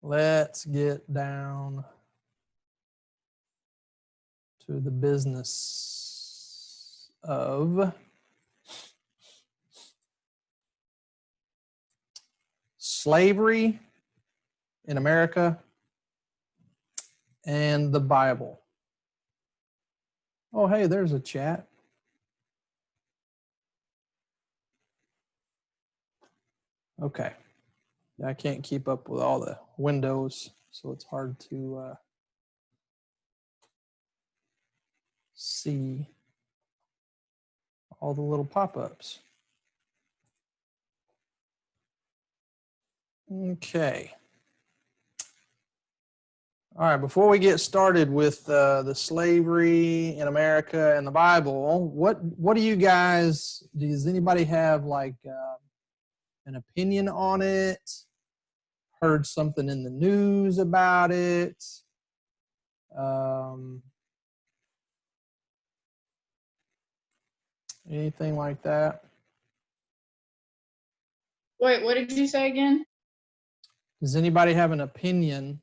Let's get down to the business of slavery in America and the Bible. Oh, hey, there's a chat. Okay. I can't keep up with all the windows, so it's hard to see all the little pop-ups. Okay. All right, before we get started with the slavery in America and the Bible, what do you guys, does anybody have like an opinion on it? Heard something in the news about it? Anything like that? Wait, what did you say again? Does anybody have an opinion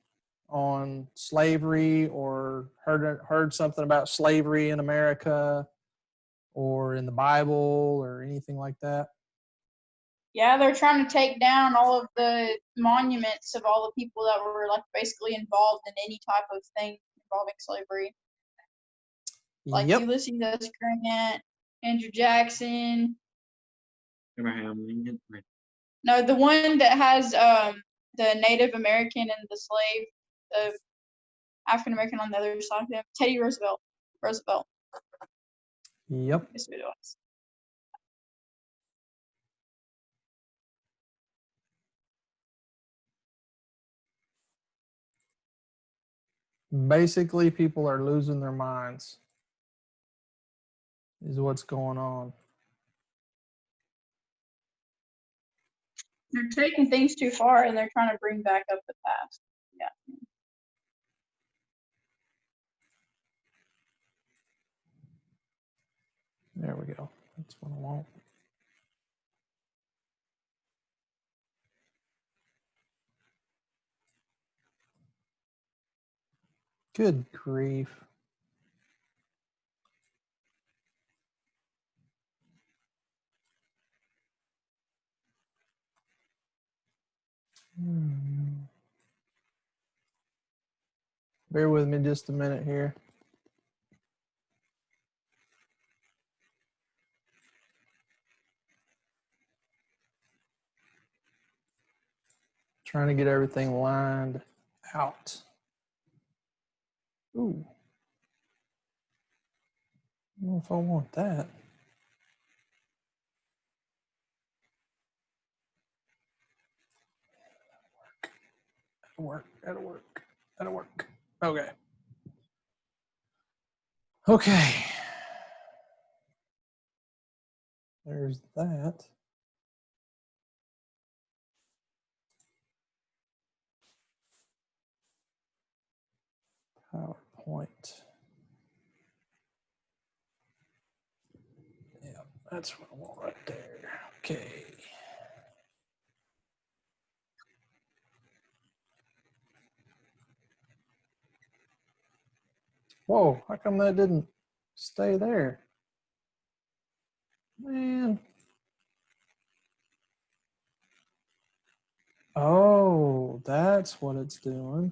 on slavery or heard something about slavery in America or in the Bible or anything like that? Yeah, they're trying to take down all of the monuments of all the people that were like basically involved in any type of thing involving slavery. Like Yep. Ulysses S. Grant, Andrew Jackson. Abraham Lincoln. No, the one that has the Native American and the slave, the African American on the other side of him, Teddy Roosevelt. Yep. That's what it was. Basically, people are losing their minds, is what's going on. They're taking things too far and they're trying to bring back up the past. Yeah. There we go. That's what I want. Good grief. Bear with me just a minute here. Trying to get everything lined out. Ooh. I don't know if I want that. That'll work. Okay. Okay. There's that. PowerPoint. Yeah, that's what I want right there. Okay. Whoa, how come that didn't stay there? Man. Oh, that's what it's doing.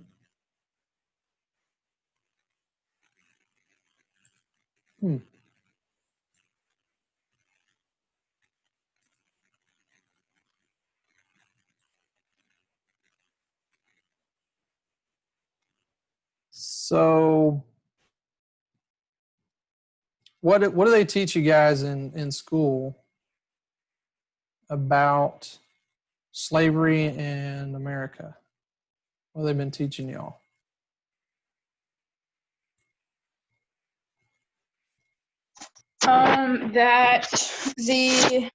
So what do they teach you guys in school about slavery in America? What have they been teaching y'all? That the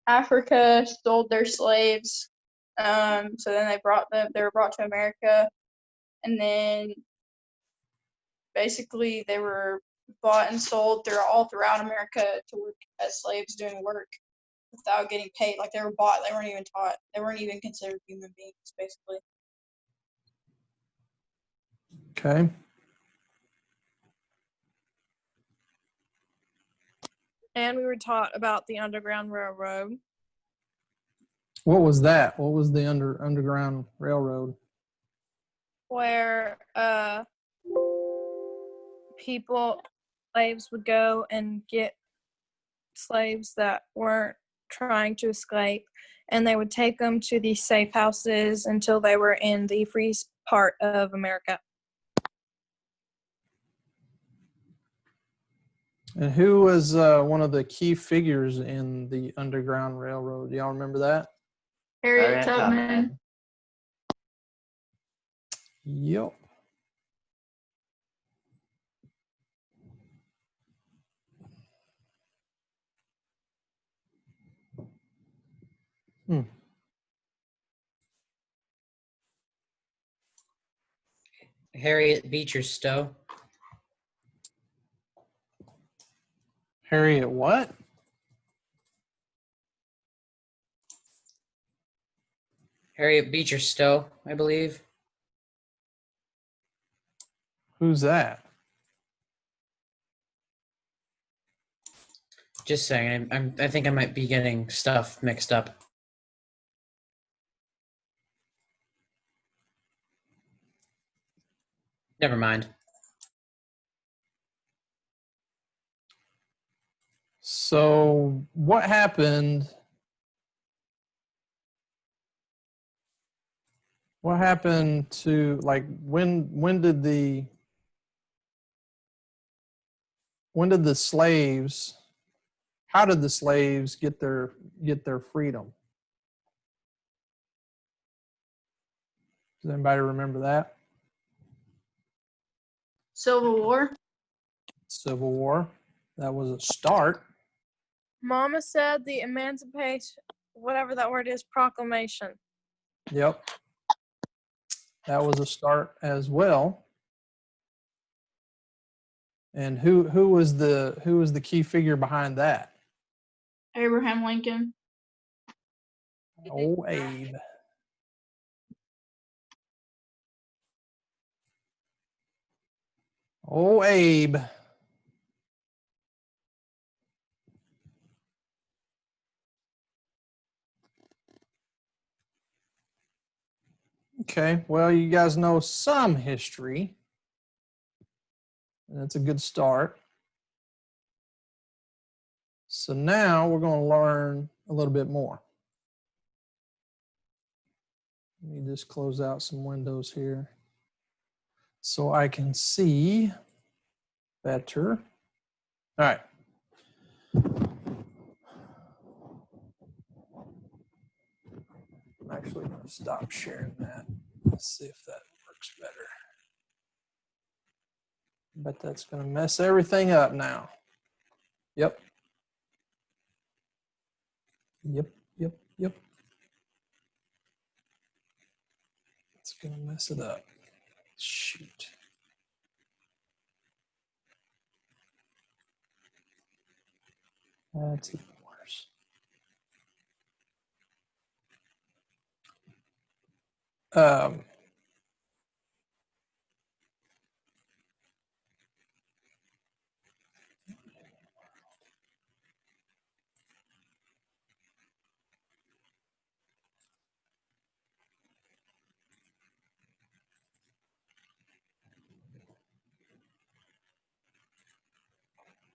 Africa sold their slaves. So then they were brought to America, and then basically they were bought and sold all throughout America to work as slaves doing work without getting paid. Like they were bought, they weren't even taught, they weren't even considered human beings, basically. Okay. And we were taught about the Underground Railroad. What was that? What was the Underground Railroad? Where slaves would go and get slaves that weren't trying to escape, and they would take them to these safe houses until they were in the free part of America. And who was one of the key figures in the Underground Railroad? Do y'all remember that? Harriet Tubman. Yep. Harriet Beecher Stowe. Harriet what? Harriet Beecher Stowe, I believe. Who's that? Just saying. I think I might be getting stuff mixed up. Never mind. So what happened? What happened to, like, when did the slaves, how did the slaves get their freedom? Does anybody remember that? Civil War. Civil War. That was a start. Mama said the Emancipation, whatever that word is, Proclamation. Yep. That was a start as well. And who was the key figure behind that? Abraham Lincoln. Oh, Abe. Oh, Abe. Okay, well, you guys know some history. And that's a good start. So now we're going to learn a little bit more. Let me just close out some windows here so I can see better. All right. I'm actually going to stop sharing that. Let's see if that works better. Bet that's going to mess everything up now. Yep. Yep. It's going to mess it up. Shoot. That's even worse.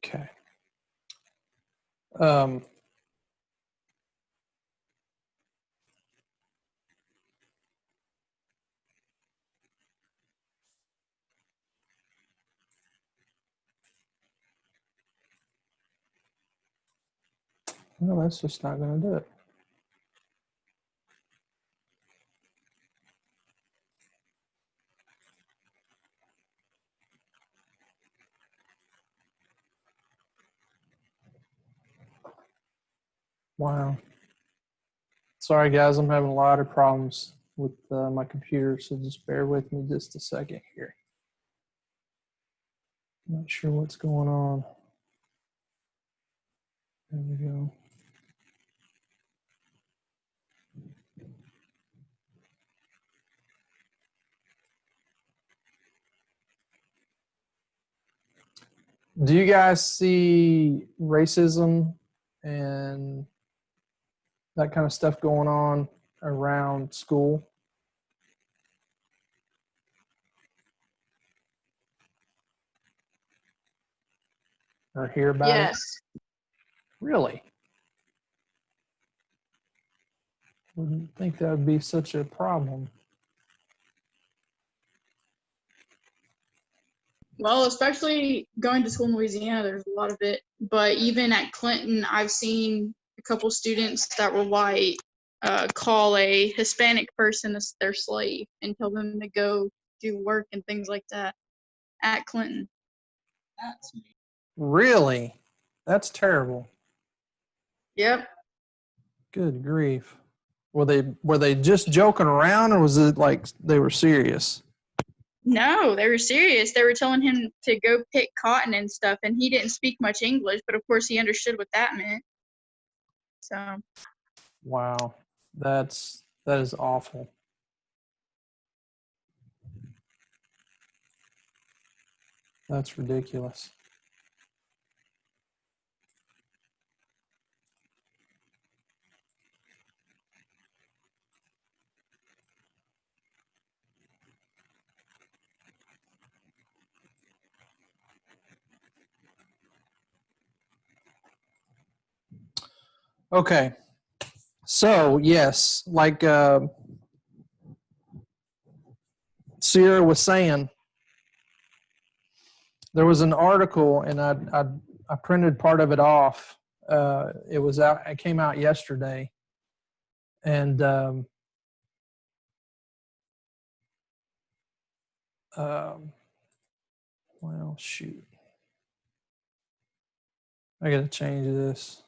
Okay. Well, that's just not going to do it. Wow. Sorry, guys, I'm having a lot of problems with my computer, so just bear with me just a second here. Not sure what's going on. There we go. Do you guys see racism and that kind of stuff going on around school? Or hear about it? Yes. Really? Wouldn't think that would be such a problem. Well, especially going to school in Louisiana, there's a lot of it. But even at Clinton, I've seen a couple students that were white call a Hispanic person their slave and tell them to go do work and things like that at Clinton. That's me. Really? That's terrible. Yep. Good grief. Were they just joking around, or was it like they were serious? No, they were serious. They were telling him to go pick cotton and stuff, and he didn't speak much English, but of course he understood what that meant. So, Wow. That is awful. That's ridiculous. Okay. So, yes, like Sierra was saying, there was an article, and I printed part of it off. It came out yesterday, and well, shoot, I got to change this.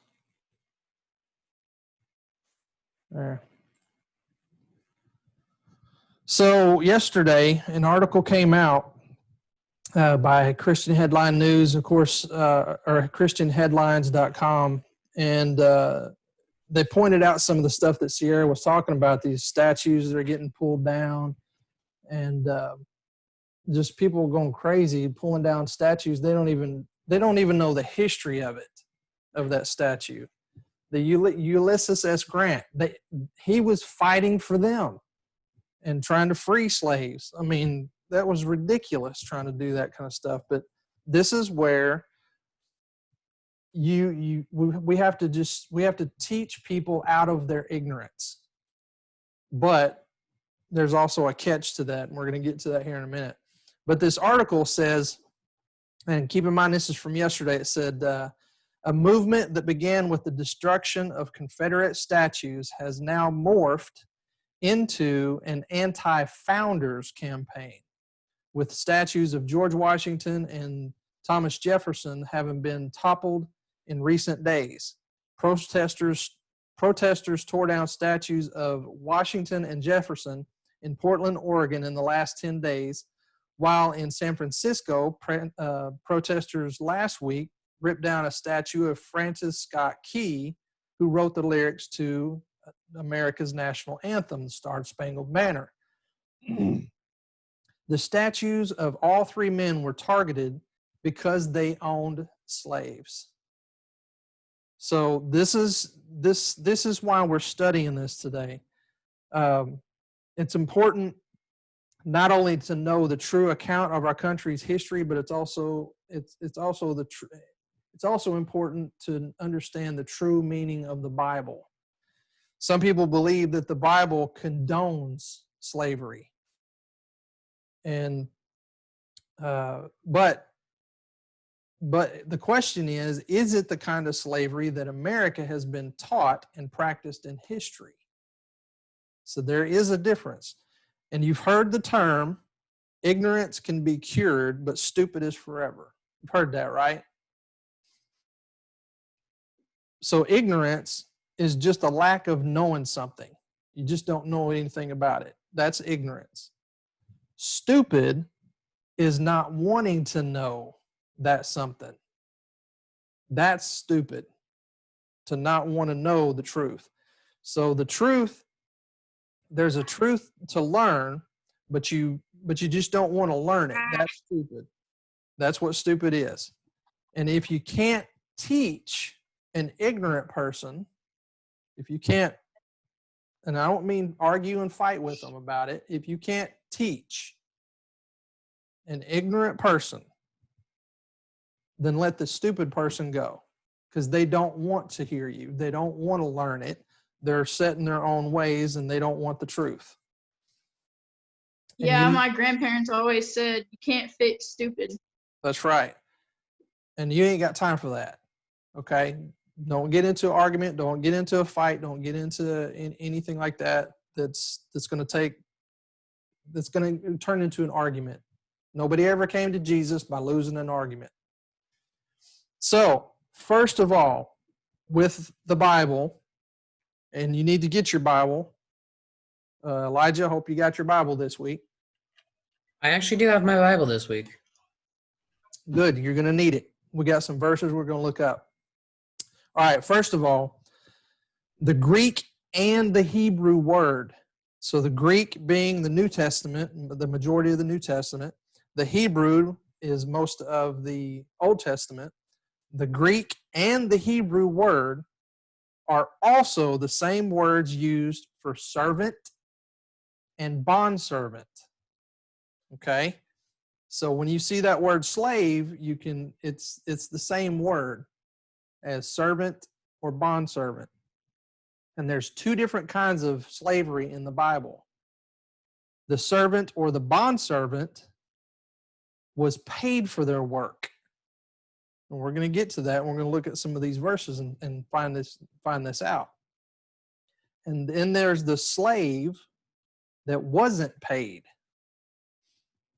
There. So yesterday, an article came out by Christian Headline News, of course, or ChristianHeadlines.com, and they pointed out some of the stuff that Sierra was talking about. These statues that are getting pulled down, and just people going crazy pulling down statues. They don't even know the history of it, of that statue. The Ulysses S. Grant, he was fighting for them and trying to free slaves. I mean, that was ridiculous trying to do that kind of stuff. But this is where we have to teach people out of their ignorance. But there's also a catch to that, and we're going to get to that here in a minute. But this article says, and keep in mind this is from yesterday, it said, a movement that began with the destruction of Confederate statues has now morphed into an anti-founders campaign, with statues of George Washington and Thomas Jefferson having been toppled in recent days. Protesters tore down statues of Washington and Jefferson in Portland, Oregon in the last 10 days, while in San Francisco, protesters last week ripped down a statue of Francis Scott Key, who wrote the lyrics to America's national anthem, the Star Spangled Banner. The statues of all three men were targeted because they owned slaves. So this is why we're studying this today. It's important not only to know the true account of our country's history, but it's also important to understand the true meaning of the Bible. Some people believe that the Bible condones slavery, and but the question is it the kind of slavery that America has been taught and practiced in history? So there is a difference. And you've heard the term, ignorance can be cured, but stupid is forever. You've heard that, right? So ignorance is just a lack of knowing something. You just don't know anything about it. That's ignorance. Stupid is not wanting to know that something. That's stupid, to not want to know the truth. So the truth, there's a truth to learn, but you just don't want to learn it. That's stupid. That's what stupid is. And if you can't teach an ignorant person, if you can't, and I don't mean argue and fight with them about it, if you can't teach an ignorant person, then let the stupid person go, because they don't want to hear you. They don't want to learn it. They're set in their own ways and they don't want the truth. And Yeah, you- my grandparents always said you can't fix stupid. That's right. And you ain't got time for that. Okay? Don't get into an argument. Don't get into a fight. Don't get into anything like that that's going to turn into an argument. Nobody ever came to Jesus by losing an argument. So, first of all, with the Bible, and you need to get your Bible. Elijah, I hope you got your Bible this week. I actually do have my Bible this week. Good. You're going to need it. We got some verses we're going to look up. All right. First of all, the Greek and the Hebrew word. So the Greek being the New Testament, the majority of the New Testament. The Hebrew is most of the Old Testament. The Greek and the Hebrew word are also the same words used for servant and bondservant. Okay? So when you see that word slave, it's the same word as servant or bondservant. And there's two different kinds of slavery in the Bible. The servant or the bondservant was paid for their work. And we're going to get to that. We're going to look at some of these verses and find this out. And then there's the slave that wasn't paid.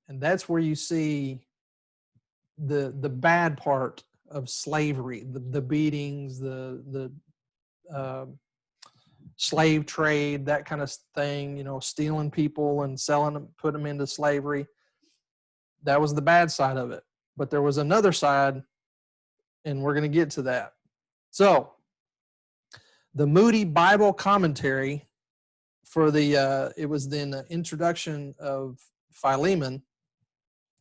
And that's where you see the bad part of slavery, the beatings, the slave trade, that kind of thing, stealing people and selling them, put them into slavery. That was the bad side of it. But there was another side, and we're going to get to that. So, the Moody Bible Commentary for it was in the introduction of Philemon.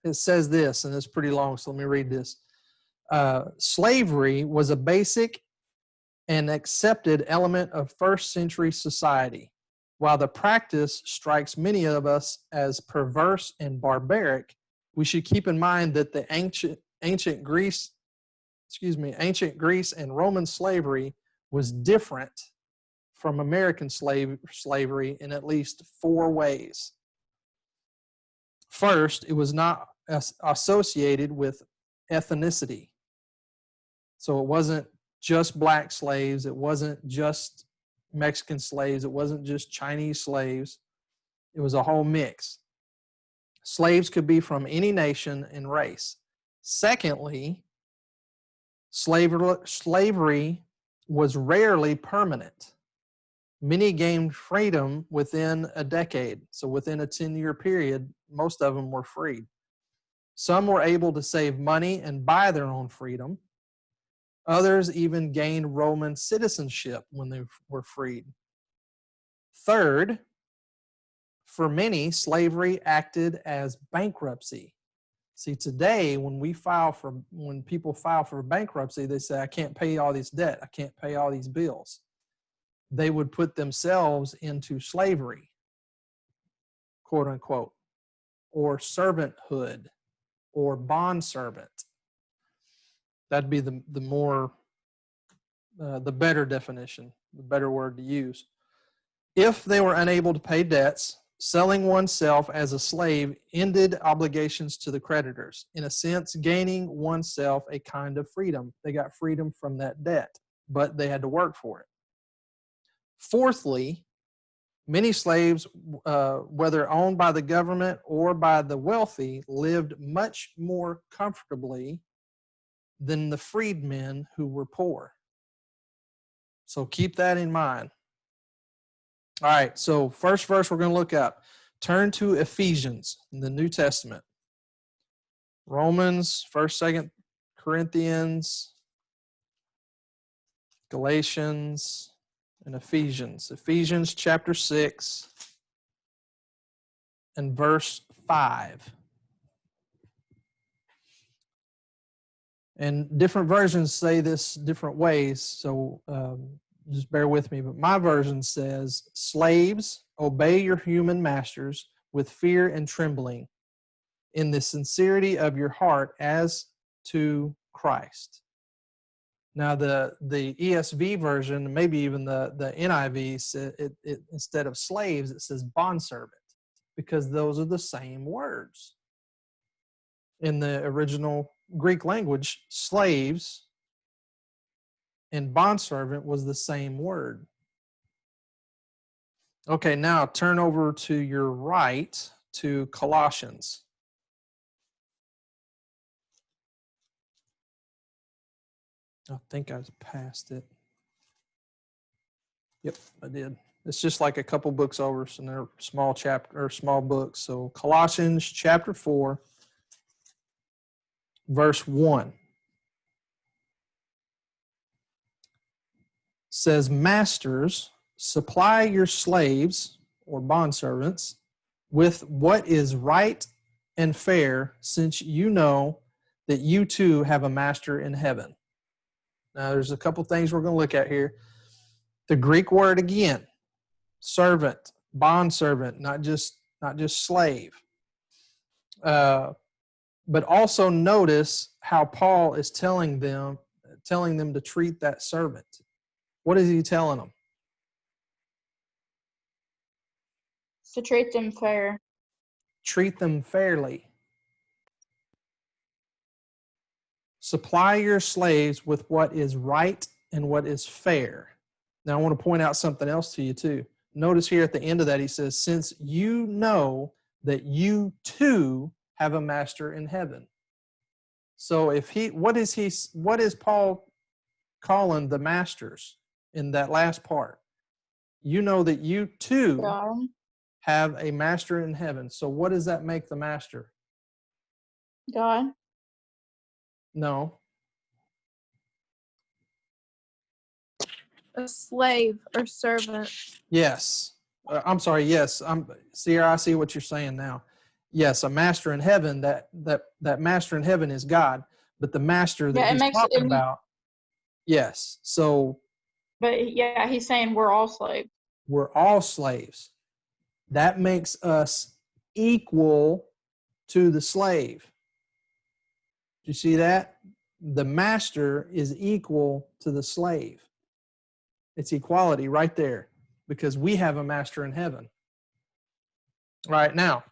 It says this, and it's pretty long, so let me read this. Slavery was a basic and accepted element of first century society. While the practice strikes many of us as perverse and barbaric, we should keep in mind that the ancient Greece and Roman slavery was different from American slavery in at least 4 ways. First, it was not associated with ethnicity. So it wasn't just black slaves. It wasn't just Mexican slaves. It wasn't just Chinese slaves. It was a whole mix. Slaves could be from any nation and race. Secondly, slavery was rarely permanent. Many gained freedom within a decade. So within a 10-year period, most of them were freed. Some were able to save money and buy their own freedom. Others even gained Roman citizenship when they were freed. Third, for many, slavery acted as bankruptcy. See, today, when people file for bankruptcy, they say, I can't pay all this debt. I can't pay all these bills. They would put themselves into slavery, quote unquote, or servanthood, or bondservant. That'd be the better definition, the better word to use. If they were unable to pay debts, selling oneself as a slave ended obligations to the creditors, in a sense, gaining oneself a kind of freedom. They got freedom from that debt, but they had to work for it. Fourthly, many slaves, whether owned by the government or by the wealthy, lived much more comfortably than the freedmen who were poor. So keep that in mind. All right, so first verse we're going to look up. Turn to Ephesians in the New Testament. Romans, 1st, 2nd Corinthians, Galatians, and Ephesians. Ephesians chapter 6 and verse 5. And different versions say this different ways, so just bear with me. But my version says, slaves, obey your human masters with fear and trembling, in the sincerity of your heart as to Christ. Now, the ESV version, maybe even the NIV, it instead of slaves, it says bondservant, because those are the same words. In the original Greek language, slaves and bondservant was the same word. Okay, now turn over to your right to Colossians. I think I passed it. Yep, I did. It's just like a couple books over, so they're small chapter or small books. So Colossians chapter 4, verse 1 says, "Masters, supply your slaves or bondservants with what is right and fair, since you know that you too have a master in heaven." Now, there's a couple things we're going to look at here. The Greek word again, servant, bondservant, not just slave. But also notice how Paul is telling them to treat that servant. What is he telling them? To treat them fair. Treat them fairly. Supply your slaves with what is right and what is fair. Now, I want to point out something else to you too. Notice here at the end of that, he says, since you know that you too have a master in heaven. So what is Paul calling the masters in that last part? You know that you too God. have a master in heaven. So what does that make the master? God. No. A slave or servant. Yes. I'm sorry. Yes. Sierra, I see what you're saying now. Yes, a master in heaven. That master in heaven is God, but the master that Yeah, he's talking about. Yes. So But yeah, he's saying we're all slaves. we're all slaves. That makes us equal to the slave. Do you see that? The master is equal to the slave. It's equality right there because we have a master in heaven. All right, now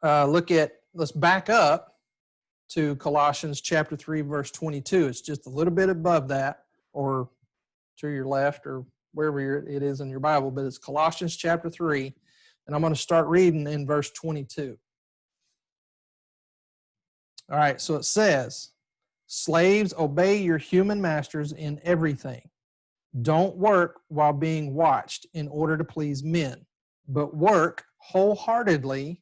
let's back up to Colossians chapter 3, verse 22. It's just a little bit above that, or to your left, or wherever it is in your Bible, but it's Colossians chapter 3, and I'm going to start reading in verse 22. All right, so it says, slaves, obey your human masters in everything. Don't work while being watched in order to please men, but work wholeheartedly,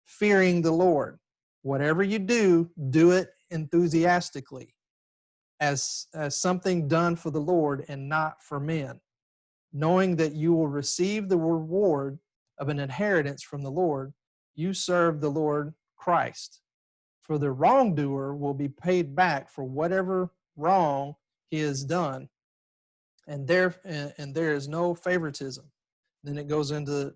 fearing the Lord. Whatever you do, do it enthusiastically, as something done for the Lord and not for men, knowing that you will receive the reward of an inheritance from the Lord. You serve the Lord Christ. For the wrongdoer will be paid back for whatever wrong he has done, and there is no favoritism. Then it goes into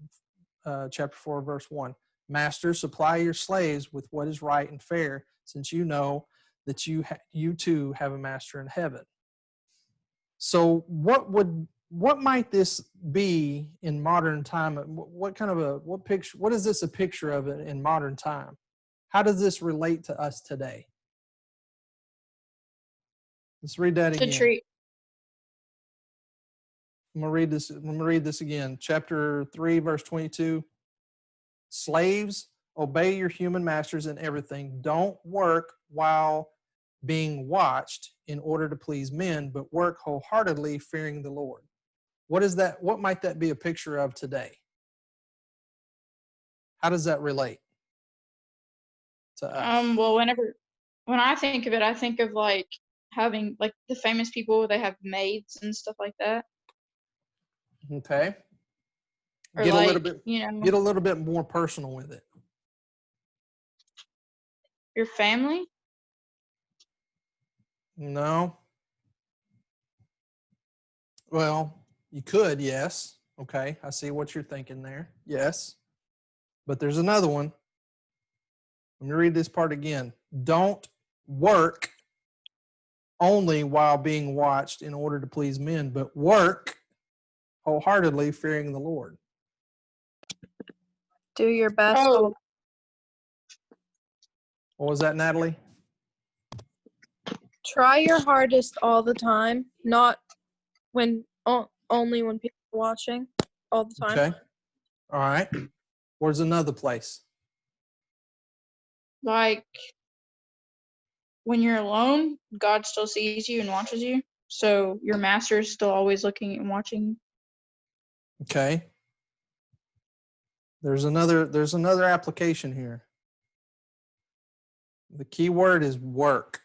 chapter 4, verse 1. Masters, supply your slaves with what is right and fair, since you know that you too have a master in heaven. So what might this be in modern time? What is this a picture of it in modern time? How does this relate to us today? Let's read that again. To treat. I'm going to read this again. Chapter 3, verse 22. Slaves, obey your human masters in everything. Don't work while being watched in order to please men, but work wholeheartedly, fearing the Lord. What is that? What might that be a picture of today? How does that relate to us? Well, when I think of it, I think of like having like the famous people, they have maids and stuff like that. Okay. Or Get like, a little bit more personal with it. your family. No. Well, you could, yes. Okay, I see what you're thinking there. Yes. But there's another one. Let me read this part again. Don't work only while being watched in order to please men, but work wholeheartedly, fearing the Lord. Do your best. Oh, What was that, Natalie? Try your hardest all the time, not when only when people are watching all the time. Okay. All right. Where's another place? like when you're alone, God still sees you and watches you. So your master is still always looking and watching. Okay. There's another application here. The key word is work.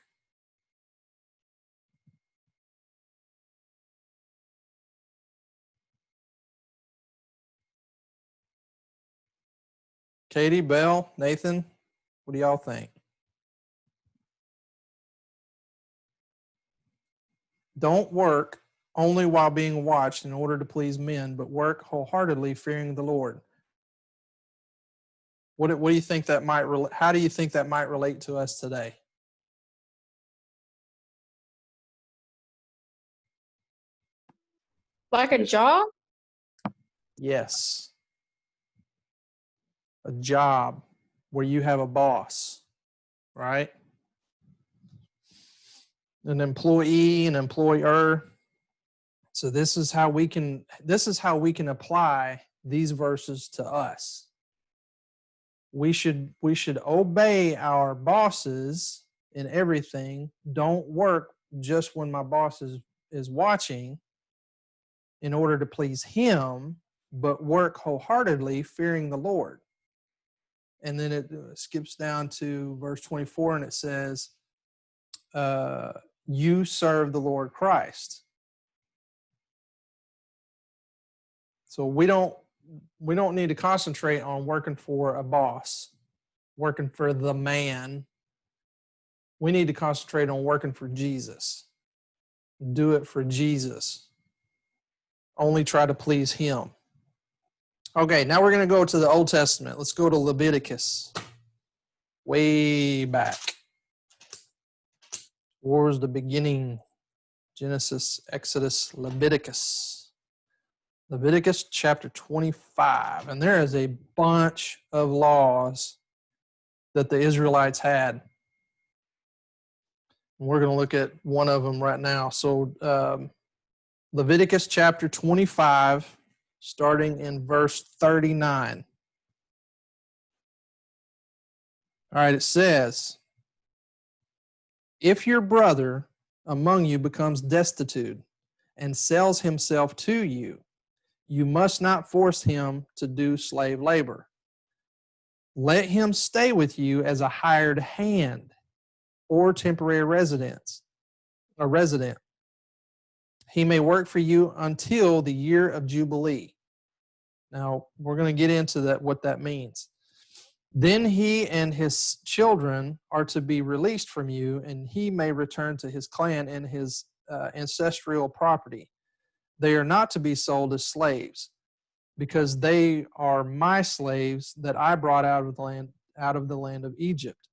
Katie, Bell, Nathan, what do y'all think? Don't work only while being watched in order to please men, but work wholeheartedly, fearing the Lord. What do you think that might how do you think that might relate to us today? Like a job? Yes. A job where you have a boss, right? An employee, an employer. So this is how we can apply these verses to us. We should obey our bosses in everything. Don't work just when my boss is watching in order to please him, but work wholeheartedly, fearing the Lord. And then it skips down to verse 24 and it says, you serve the Lord Christ. So we don't need to concentrate on working for a boss, working for the man. We need to concentrate on working for Jesus. Do it for Jesus. Only try to please him. Okay, now we're going to go to the Old Testament. Let's go to Leviticus. Way back. Towards the beginning. Genesis, Exodus, Leviticus. Leviticus chapter 25. And there is a bunch of laws that the Israelites had. And we're going to look at one of them right now. So Leviticus chapter 25, starting in verse 39. All right, it says, if your brother among you becomes destitute and sells himself to you, you must not force him to do slave labor. Let him stay with you as a hired hand or temporary resident. He may work for you until the year of Jubilee. Now, we're going to get into that, what that means. Then he and his children are to be released from you, and he may return to his clan and his ancestral property. They are not to be sold as slaves, because they are my slaves that I brought out of the land of Egypt.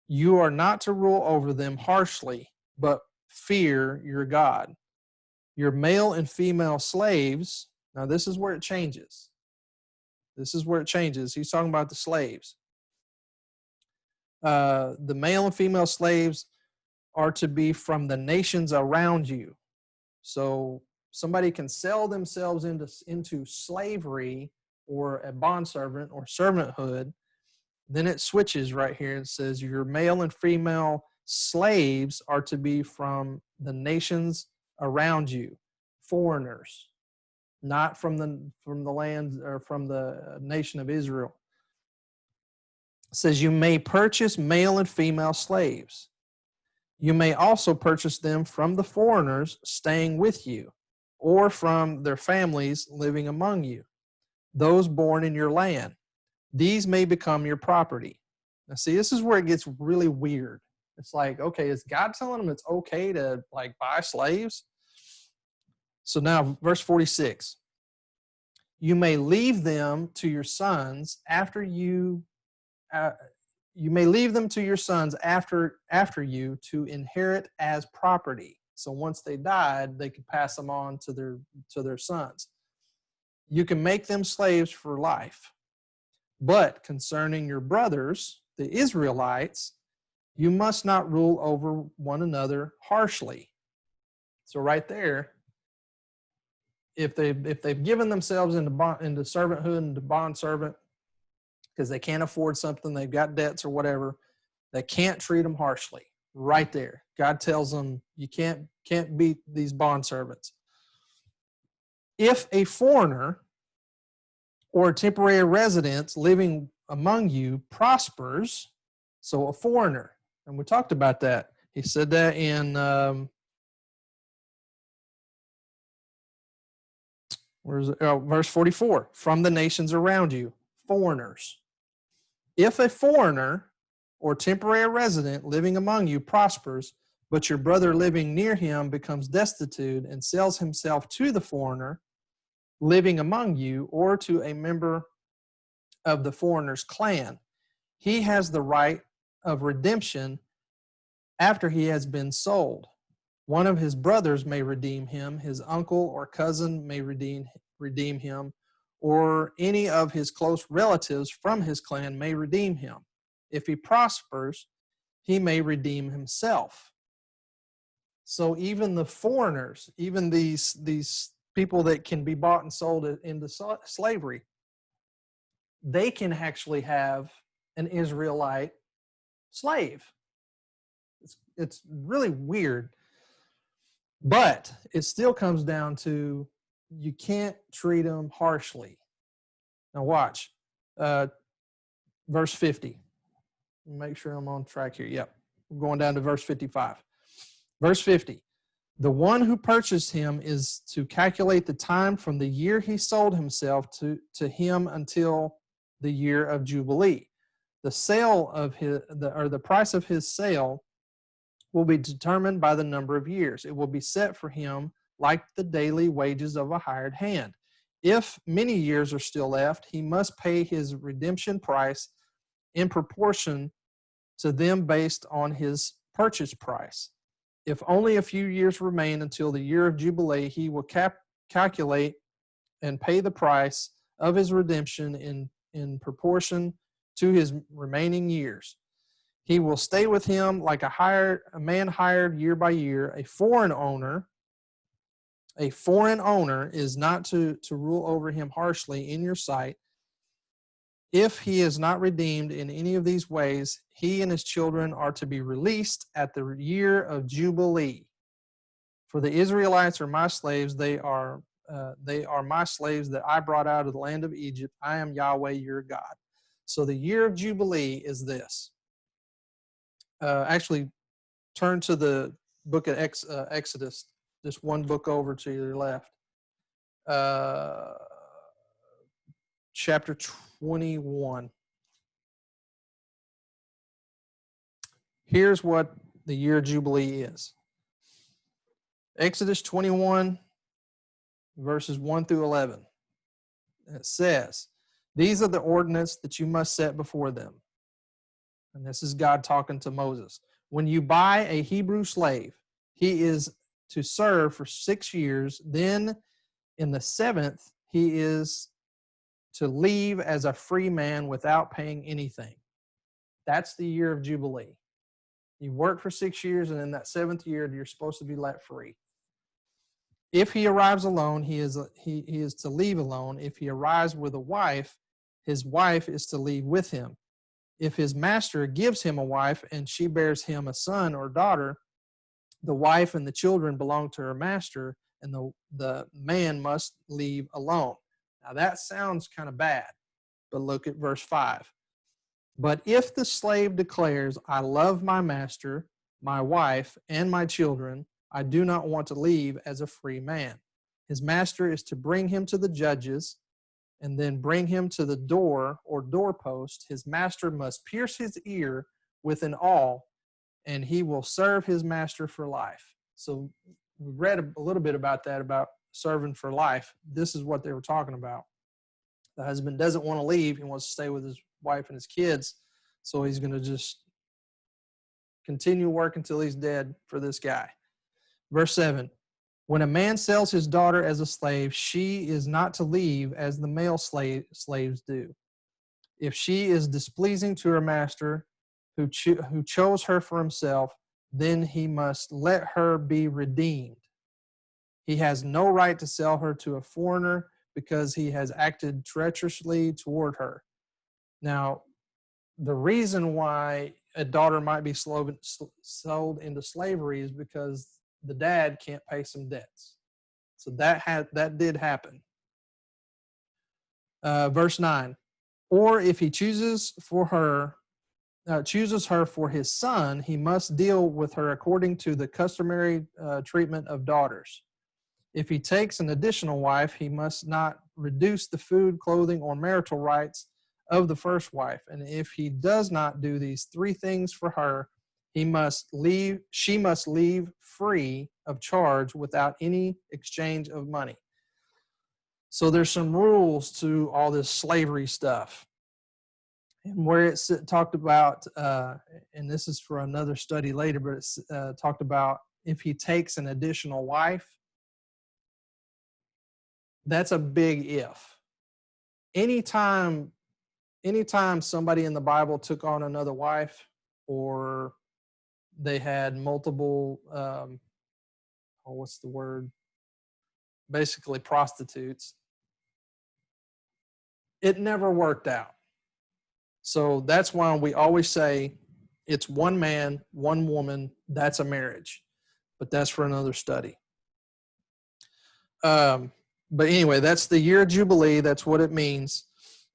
You are not to rule over them harshly, but fear your God. Your male and female slaves, now this is where it changes. This is where it changes. He's talking about the slaves. The male and female slaves are to be from the nations around you. So somebody can sell themselves into slavery or a bondservant or servanthood. Then it switches right here. It says your male and female slaves are to be from the nations around you, foreigners, not from the land or from the nation of Israel. It says you may purchase male and female slaves. You may also purchase them from the foreigners staying with you, or from their families living among you, those born in your land. These may become your property. Now see, this is where it gets really weird. It's like, okay, is God telling them it's okay to like buy slaves? So now, verse 46. You may leave them to your sons after you. You may leave them to your sons after you to inherit as property. So once they died, they could pass them on to their sons. You can make them slaves for life. But concerning your brothers, the Israelites, you must not rule over one another harshly. So right there, if they've given themselves into servanthood and to bond servant because they can't afford something, they've got debts or whatever, they can't treat them harshly. Right there, God tells them you can't beat these bond servants. If a foreigner or a temporary resident living among you prospers, so a foreigner, and we talked about that. He said that in verse 44, from the nations around you, foreigners. If a foreigner or temporary resident living among you prospers, but your brother living near him becomes destitute and sells himself to the foreigner living among you or to a member of the foreigner's clan, he has the right of redemption after he has been sold. One of his brothers may redeem him, his uncle or cousin may redeem him, or any of his close relatives from his clan may redeem him. If he prospers, he may redeem himself. So even the foreigners, even these people that can be bought and sold into slavery, they can actually have an Israelite slave. It's really weird. But it still comes down to you can't treat them harshly. Now watch. Verse 50. Make sure I'm on track here. Yep. We're going down to verse 55. Verse 50. The one who purchased him is to calculate the time from the year he sold himself to him until the year of Jubilee. The sale of the price of his sale will be determined by the number of years. It will be set for him like the daily wages of a hired hand. If many years are still left, he must pay his redemption price in proportion to them based on his purchase price. If only a few years remain until the year of Jubilee, he will calculate and pay the price of his redemption in proportion to his remaining years. He will stay with him like a man hired year by year. A foreign owner is not to rule over him harshly in your sight. If he is not redeemed in any of these ways, he and his children are to be released at the year of Jubilee. For the Israelites are my slaves; they are my slaves that I brought out of the land of Egypt. I am Yahweh your God. So the year of Jubilee is this. Actually, turn to the book of Exodus, just one book over to your left. Chapter 21. Here's what the year of Jubilee is. Exodus 21, verses 1 through 11. It says, these are the ordinances that you must set before them. And this is God talking to Moses. When you buy a Hebrew slave, he is to serve for 6 years. Then in the 7th, he is to leave as a free man without paying anything. That's the year of Jubilee. You work for 6 years, and in that 7th year, you're supposed to be let free. If he arrives alone, he is to leave alone. If he arrives with a wife, his wife is to leave with him. If his master gives him a wife and she bears him a son or daughter, the wife and the children belong to her master, and the man must leave alone. Now that sounds kind of bad, but look at verse 5. But if the slave declares, I love my master, my wife, and my children, I do not want to leave as a free man. His master is to bring him to the judges and then bring him to the door or doorpost. His master must pierce his ear with an awl and he will serve his master for life. So we read a little bit about that, about serving for life. This is what they were talking about. The husband doesn't want to leave. He wants to stay with his wife and his kids. So he's going to just continue work until he's dead for this guy. Verse 7, when a man sells his daughter as a slave, she is not to leave as the male slaves do. If she is displeasing to her master, who chose her for himself, then he must let her be redeemed. He has no right to sell her to a foreigner because he has acted treacherously toward her. Now, the reason why a daughter might be sold into slavery is because the dad can't pay some debts. So that did happen. Verse 9, or if he chooses her for his son, he must deal with her according to the customary treatment of daughters. If he takes an additional wife, he must not reduce the food, clothing, or marital rights of the first wife. And if he does not do these three things for her, she must leave free of charge without any exchange of money. So there's some rules to all this slavery stuff. And where it's talked about, and this is for another study later, but it's talked about if he takes an additional wife, that's a big if. Anytime somebody in the Bible took on another wife, or they had multiple, what's the word? Basically prostitutes, it never worked out. So that's why we always say it's one man, one woman, that's a marriage. But that's for another study. But anyway, that's the year of Jubilee. That's what it means.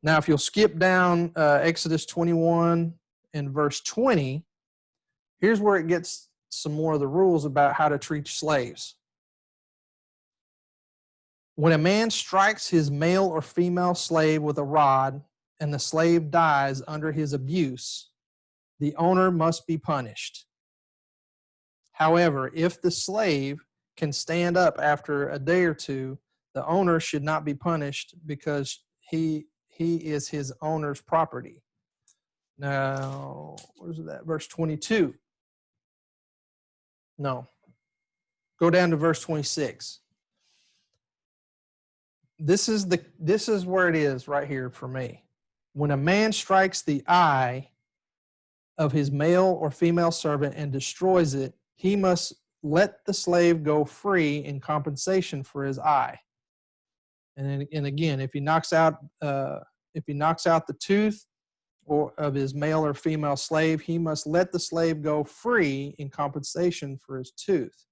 Now, if you'll skip down Exodus 21 and verse 20, here's where it gets some more of the rules about how to treat slaves. When a man strikes his male or female slave with a rod and the slave dies under his abuse, the owner must be punished. However, if the slave can stand up after a day or two, the owner should not be punished because he is his owner's property. Now, where's that? Verse 22. No. Go down to verse 26. This is where it is right here for me. When a man strikes the eye of his male or female servant and destroys it, he must let the slave go free in compensation for his eye. And again, if he knocks out the tooth of his male or female slave, he must let the slave go free in compensation for his tooth.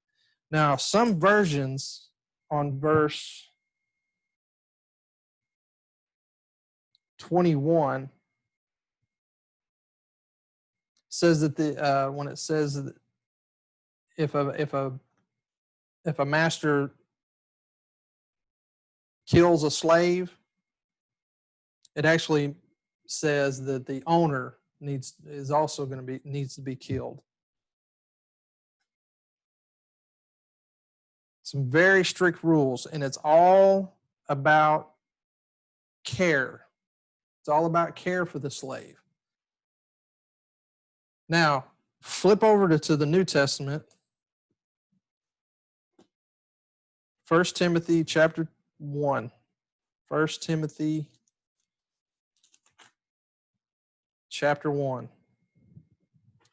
Now, some versions on verse 21 says that when it says that if a master kills a slave, it actually says that the owner needs to be killed. Some very strict rules, and it's all about care. It's all about care for the slave. Now, flip over to the New Testament. 1 Timothy chapter 1. 1 Timothy chapter 1.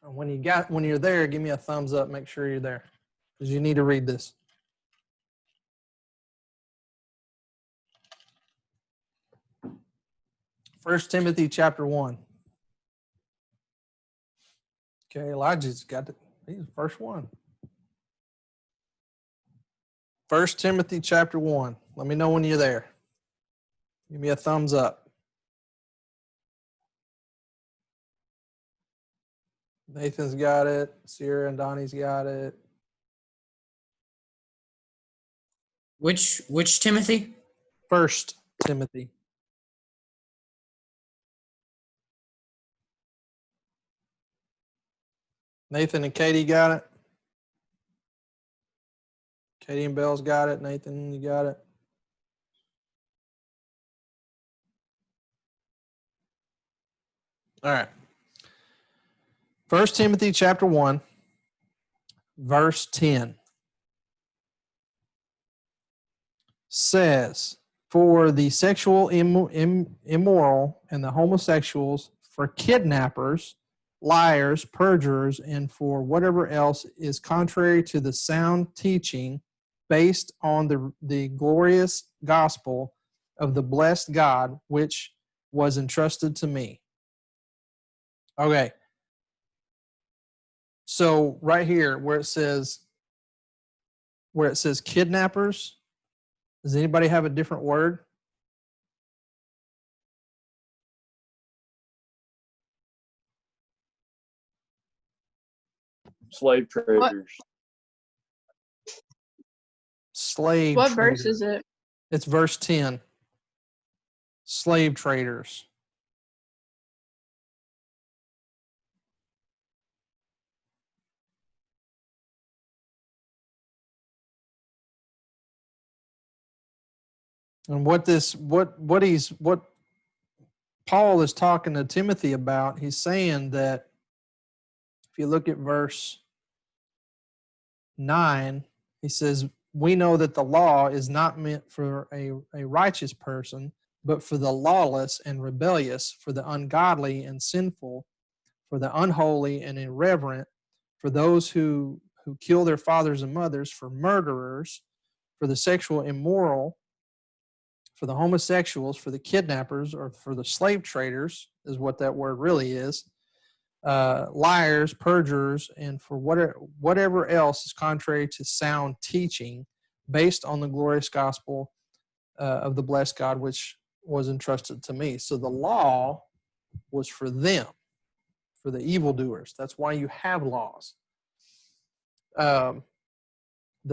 And when you're there, give me a thumbs up. Make sure you're there, because you need to read this. First Timothy chapter 1. Okay, Elijah's got it. He's the first one. 1 Timothy chapter 1. Let me know when you're there. Give me a thumbs up. Nathan's got it. Sierra and Donnie's got it. Which Timothy? 1 Timothy. Nathan and Katie got it. Katie and Bell's got it. Nathan, you got it. All right. 1 Timothy chapter 1, verse 10 says, for the sexual immoral and the homosexuals, for kidnappers, liars, perjurers, and for whatever else is contrary to the sound teaching based on the glorious gospel of the blessed God, which was entrusted to me. Okay. So right here where it says kidnappers, does anybody have a different word? Slave traders. Slave What traders. verse is it? It's verse 10. Slave traders. And what Paul is talking to Timothy about, he's saying that if you look at verse 9, he says, we know that the law is not meant for a righteous person, but for the lawless and rebellious, for the ungodly and sinful, for the unholy and irreverent, for those who kill their fathers and mothers, for murderers, for the sexual immoral, for the homosexuals, for the kidnappers, or for the slave traders, is what that word really is, liars, perjurers, and for whatever else is contrary to sound teaching based on the glorious gospel of the blessed God, which was entrusted to me. So the law was for them, for the evildoers. That's why you have laws. The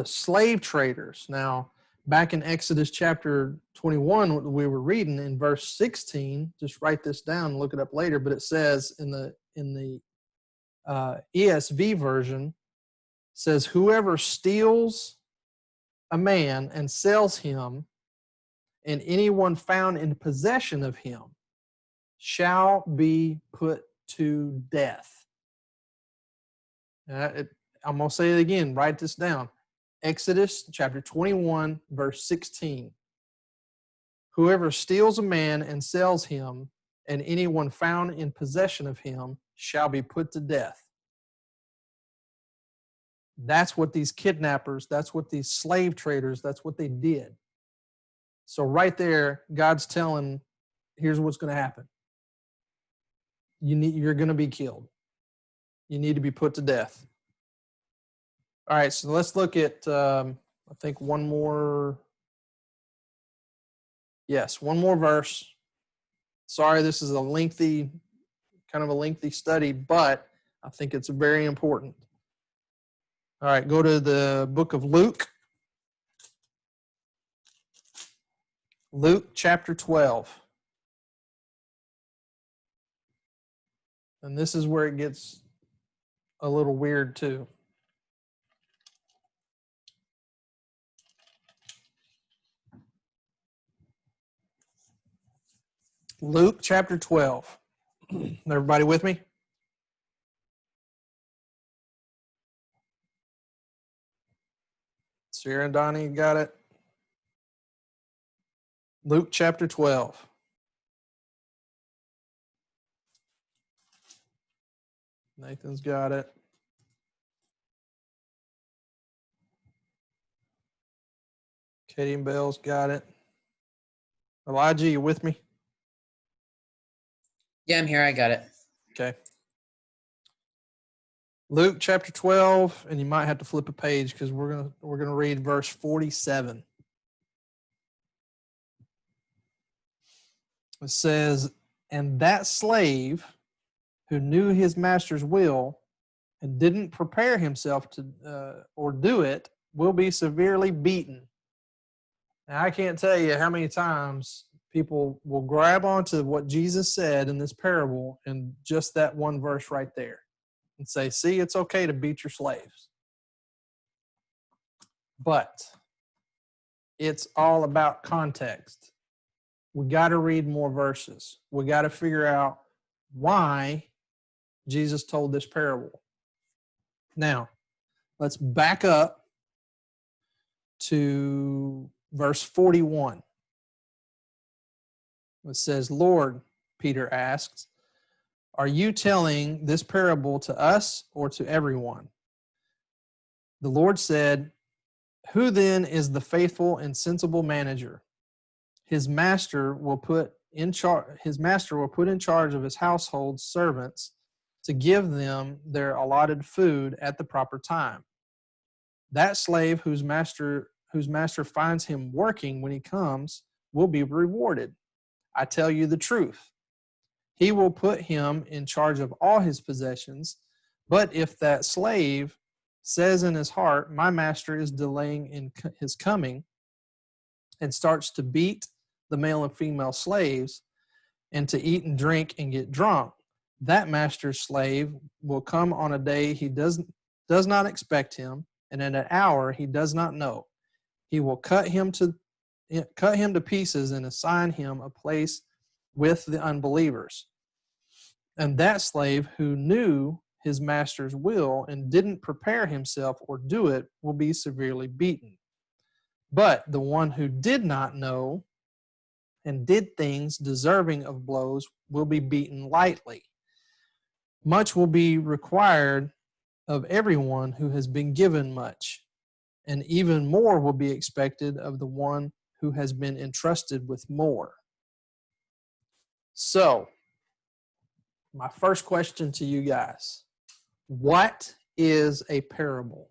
slave traders. Now, back in Exodus chapter 21, we were reading in verse 16, just write this down and look it up later, but it says in the ESV version, says, whoever steals a man and sells him, and anyone found in possession of him shall be put to death. I'm going to say it again. Write this down. Exodus chapter 21, verse 16. Whoever steals a man and sells him, and anyone found in possession of him shall be put to death. That's what these kidnappers, that's what these slave traders, that's what they did. So right there, God's telling, here's what's going to happen. You're going to be killed. You need to be put to death. All right, so let's look at, I think one more verse. Sorry, this is kind of a lengthy study, but I think it's very important. All right, go to the book of Luke. Luke chapter 12. And this is where it gets a little weird too. Luke chapter 12. Everybody with me? Sarah and Donnie, you got it? Luke chapter 12. Nathan's got it. Katie and Bell's got it. Elijah, you with me? Yeah, I'm here. I got it. Okay. Luke chapter 12, and you might have to flip a page because we're gonna read verse 47. It says, and that slave who knew his master's will and didn't prepare himself to or do it will be severely beaten. Now, I can't tell you how many times people will grab onto what Jesus said in this parable and just that one verse right there. and say, see, it's okay to beat your slaves. But it's all about context. We got to read more verses. We got to figure out why Jesus told this parable. Now, let's back up to verse 41. It says, Lord, Peter asks, are you telling this parable to us or to everyone? The Lord said, who then is the faithful and sensible manager? His master will put in charge of his household servants to give them their allotted food at the proper time. That slave whose master finds him working when he comes will be rewarded. I tell you the truth. He will put him in charge of all his possessions. But if that slave says in his heart, my master is delaying in his coming, and starts to beat the male and female slaves and to eat and drink and get drunk, that master's slave will come on a day he does not expect him, and at an hour he does not know. He will cut him to pieces and assign him a place with the unbelievers. And that slave who knew his master's will and didn't prepare himself or do it will be severely beaten. But the one who did not know and did things deserving of blows will be beaten lightly. Much will be required of everyone who has been given much, and even more will be expected of the one who has been entrusted with more. So, my first question to you guys, what is a parable?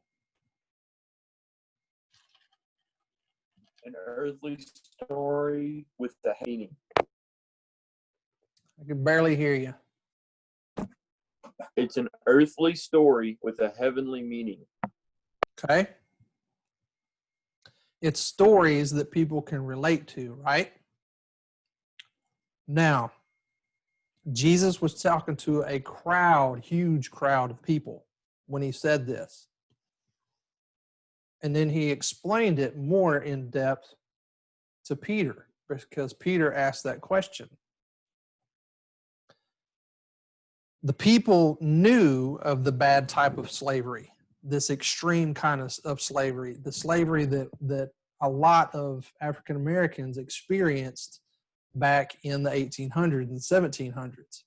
An earthly story with the meaning. I can barely hear you. It's an earthly story with a heavenly meaning. Okay? It's stories that people can relate to, right? Now, Jesus was talking to a crowd, huge crowd of people when he said this. And then he explained it more in depth to Peter because Peter asked that question. The people knew of the bad type of slavery, this extreme kind of slavery, the slavery that a lot of African Americans experienced back in the 1800s and 1700s.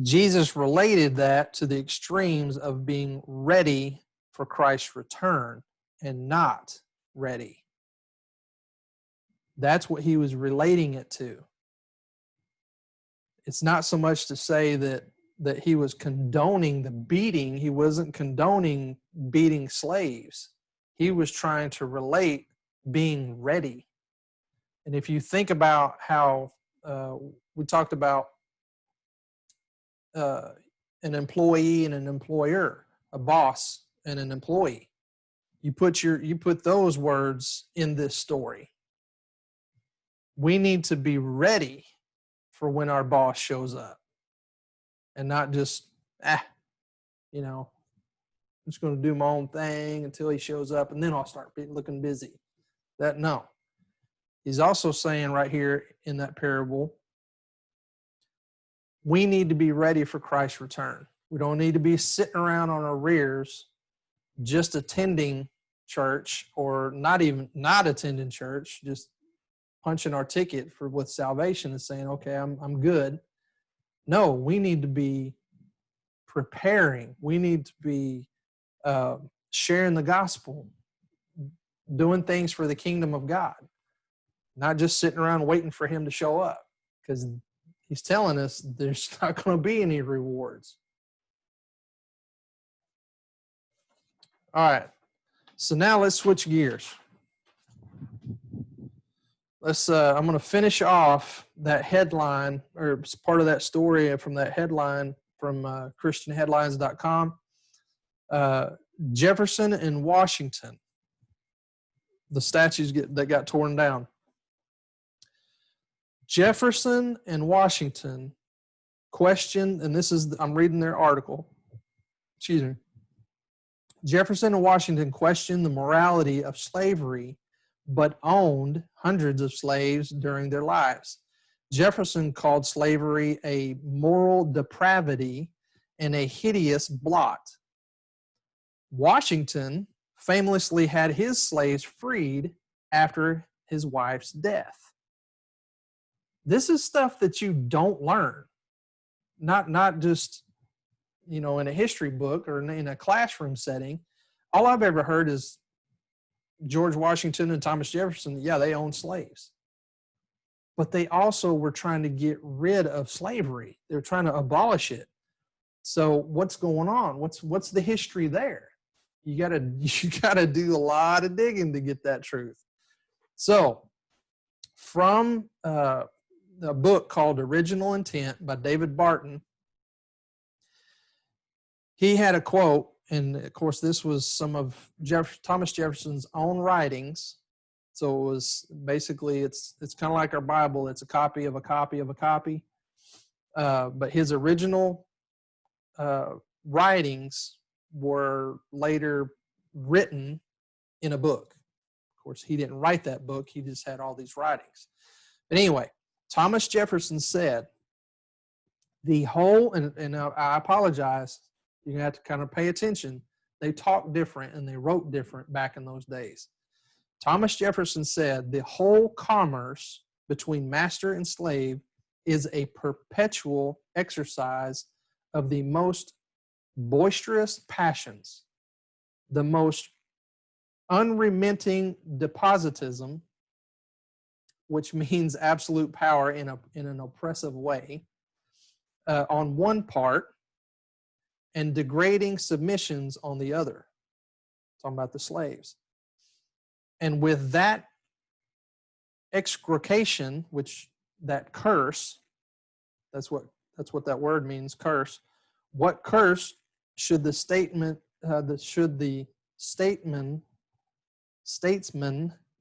Jesus related that to the extremes of being ready for Christ's return and not ready. That's what he was relating it to. It's not so much to say that he was condoning the beating. He wasn't condoning beating slaves. He was trying to relate being ready. And if you think about how we talked about an employee and an employer, a boss and an employee, you put those words in this story. We need to be ready for when our boss shows up, and not just I'm just going to do my own thing until he shows up, and then I'll start looking busy. No. He's also saying right here in that parable, we need to be ready for Christ's return. We don't need to be sitting around on our rears just attending church, or not even not attending church, just punching our ticket with salvation and saying, okay, I'm good. No, we need to be preparing. We need to be sharing the gospel, doing things for the kingdom of God, not just sitting around waiting for him to show up, because he's telling us there's not going to be any rewards. All right. So now let's switch gears. I'm going to finish off that headline, or part of that story from that headline from ChristianHeadlines.com. Jefferson and Washington, the statues that got torn down. Jefferson and Washington questioned, and I'm reading their article. Excuse me. Jefferson and Washington questioned the morality of slavery, but owned hundreds of slaves during their lives. Jefferson called slavery a moral depravity and a hideous blot. Washington famously had his slaves freed after his wife's death. This is stuff that you don't learn, not just in a history book or in a classroom setting. All I've ever heard is George Washington and Thomas Jefferson, yeah, they owned slaves. But they also were trying to get rid of slavery. They were trying to abolish it. So what's going on? What's the history there? You gotta do a lot of digging to get that truth. So from a book called Original Intent by David Barton, he had a quote, and of course this was some of Thomas Jefferson's own writings. So it was basically, it's kind of like our Bible. It's a copy of a copy of a copy. But his original writings were later written in a book. Of course, he didn't write that book. He just had all these writings. But anyway, Thomas Jefferson said, the whole, and I apologize, you're going to have to kind of pay attention. They talked different and they wrote different back in those days. Thomas Jefferson said, the whole commerce between master and slave is a perpetual exercise of the most boisterous passions, the most unremitting despotism, which means absolute power in an oppressive way, on one part, and degrading submissions on the other. Talking about the slaves. And with that excrocation, which that curse, that's what that word means, curse. What curse should the statesman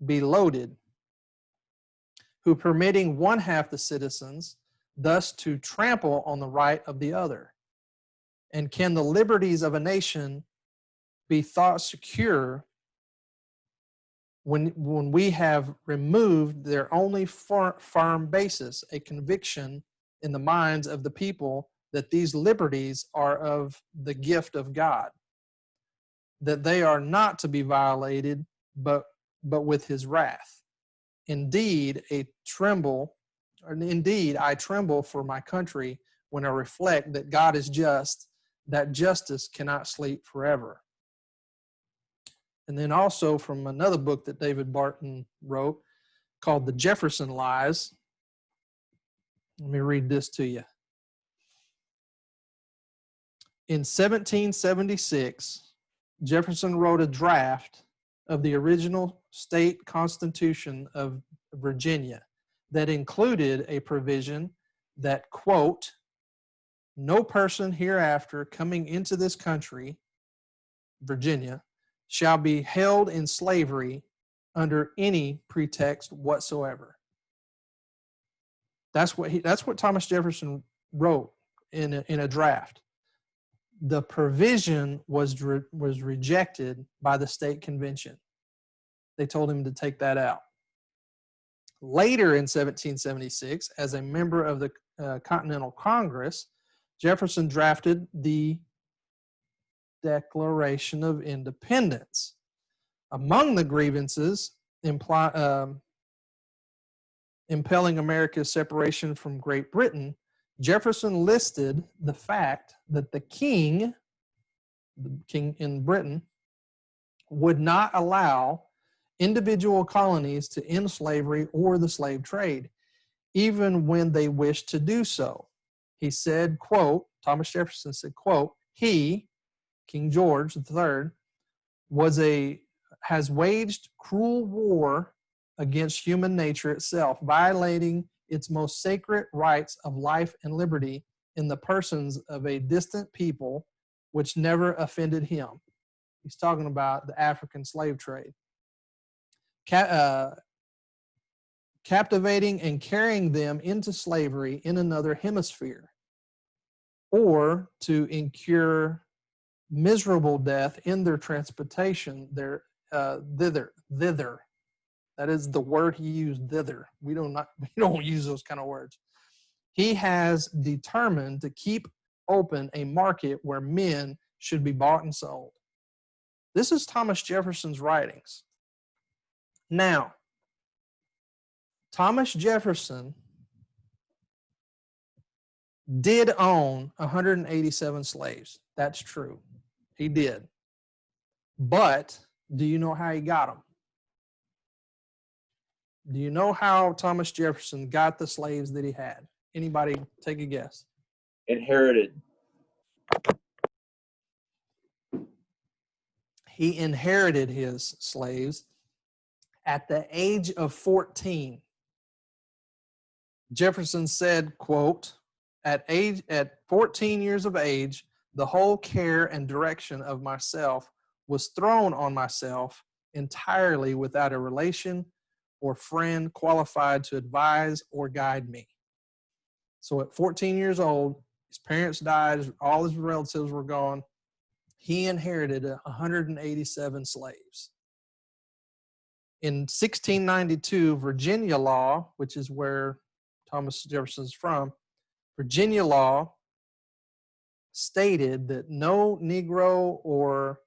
be loaded, who permitting one half the citizens thus to trample on the right of the other? And can the liberties of a nation be thought secure when we have removed their only firm basis, a conviction in the minds of the people that these liberties are of the gift of God, that they are not to be violated, but with his wrath? Indeed, I tremble for my country when I reflect that God is just, that justice cannot sleep forever. And then also from another book that David Barton wrote called The Jefferson Lies. Let me read this to you. In 1776, Jefferson wrote a draft of the original state constitution of Virginia that included a provision that, quote, no person hereafter coming into this country, Virginia, shall be held in slavery under any pretext whatsoever. That's what Thomas Jefferson wrote in a draft. The provision was rejected by the state convention. They told him to take that out. Later in 1776, as a member of the Continental Congress, Jefferson drafted the Declaration of Independence. Among the grievances impelling America's separation from Great Britain, Jefferson listed the fact that the king in Britain, would not allow individual colonies to end slavery or the slave trade, even when they wished to do so. He said, quote, Thomas Jefferson said, quote, he, King George III, has waged cruel war against human nature itself, violating its most sacred rights of life and liberty in the persons of a distant people which never offended him. He's talking about the African slave trade. Captivating and carrying them into slavery in another hemisphere. or to incur miserable death in their transportation thither. That is the word he used, thither. We don't use those kind of words. He has determined to keep open a market where men should be bought and sold. This is Thomas Jefferson's writings. Now, Thomas Jefferson did own 187 slaves. That's true. He did. But do you know how he got them? Do you know how Thomas Jefferson got the slaves that he had? Anybody take a guess? Inherited. He inherited his slaves at the age of 14. Jefferson said, quote, at 14 years of age, the whole care and direction of myself was thrown on myself entirely without a relation or friend qualified to advise or guide me. So at 14 years old, his parents died, all his relatives were gone. He inherited 187 slaves. In 1692, Virginia law, which is where Thomas Jefferson is from, Virginia law stated that no Negro or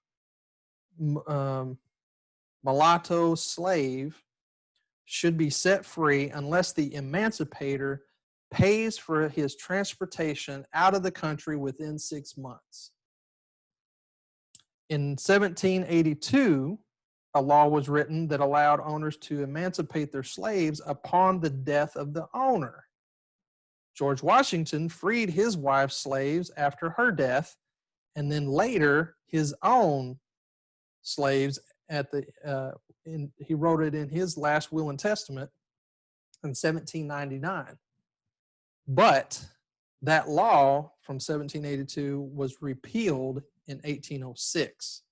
mulatto slave should be set free unless the emancipator pays for his transportation out of the country within 6 months. In 1782, a law was written that allowed owners to emancipate their slaves upon the death of the owner. George Washington freed his wife's slaves after her death, and then later his own slaves he wrote it in his last will and testament in 1799. But that law from 1782 was repealed in 1806.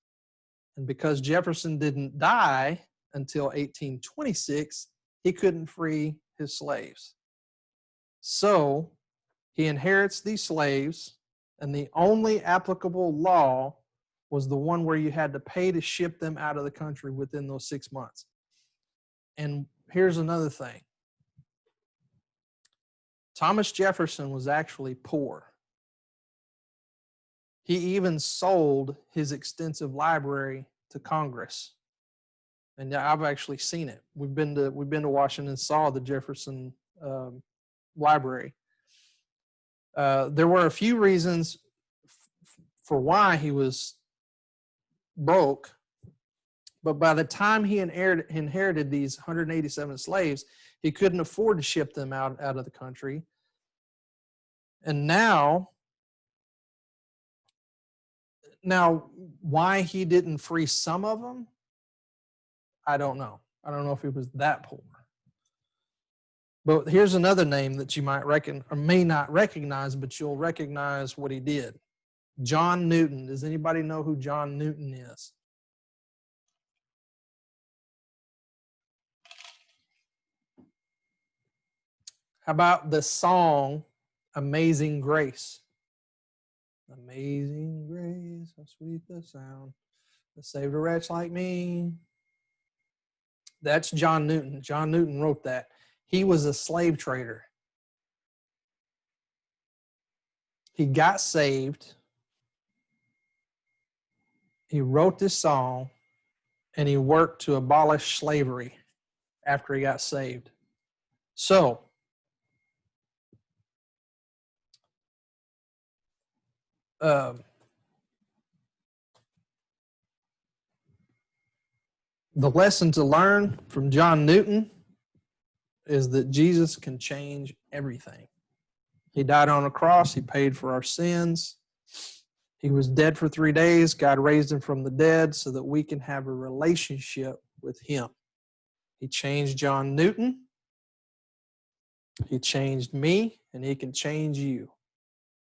And because Jefferson didn't die until 1826, he couldn't free his slaves. So he inherits these slaves, and the only applicable law was the one where you had to pay to ship them out of the country within those 6 months. And here's another thing. Thomas Jefferson was actually poor. He even sold his extensive library to Congress. And I've actually seen it. We've been to Washington and saw the Jefferson library. There were a few reasons for why he was broke, but by the time he inherited these 187 slaves, he couldn't afford to ship them out of the country. And now why he didn't free some of them, I don't know. I don't know if he was that poor. But here's another name that you might reckon or may not recognize, but you'll recognize what he did. John Newton. Does anybody know who John Newton is? How about the song Amazing Grace? Amazing grace, how sweet the sound that saved a wretch like me. That's John Newton. John Newton wrote that. He was a slave trader. He got saved. He wrote this song, and he worked to abolish slavery after he got saved. So, the lesson to learn from John Newton is that Jesus can change everything. He died on a cross. He paid for our sins. He was dead for 3 days. God raised him from the dead so that we can have a relationship with him. He changed John Newton. He changed me, and he can change you.